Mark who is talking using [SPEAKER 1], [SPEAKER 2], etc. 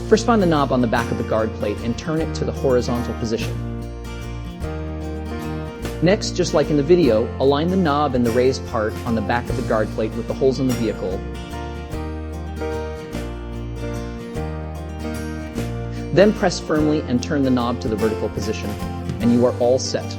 [SPEAKER 1] First, find the knob on the back of the guard plate and turn it to the horizontal position. Next, just like in the video, align the knob and the raised part on the back of the guard plate with the holes in the vehicle. Then press firmly and turn the knob to the vertical position, and you are all set.